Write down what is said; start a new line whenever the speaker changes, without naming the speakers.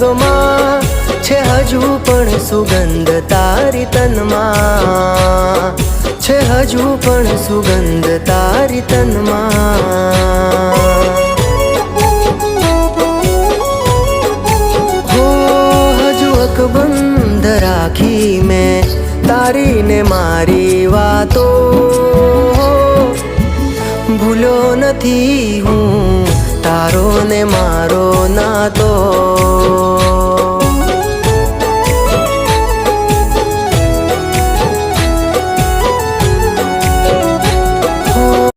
પગમાં છે હજુ પણ સુગંધ તારી તનમાં, છે હજુ પણ સુગંધ તારી તનમાં. હો હજુ અકબંધ રાખી મેં તારી ને મારી વાતો, ભૂલ્યો નથી હું તારો ને મારો નાતો.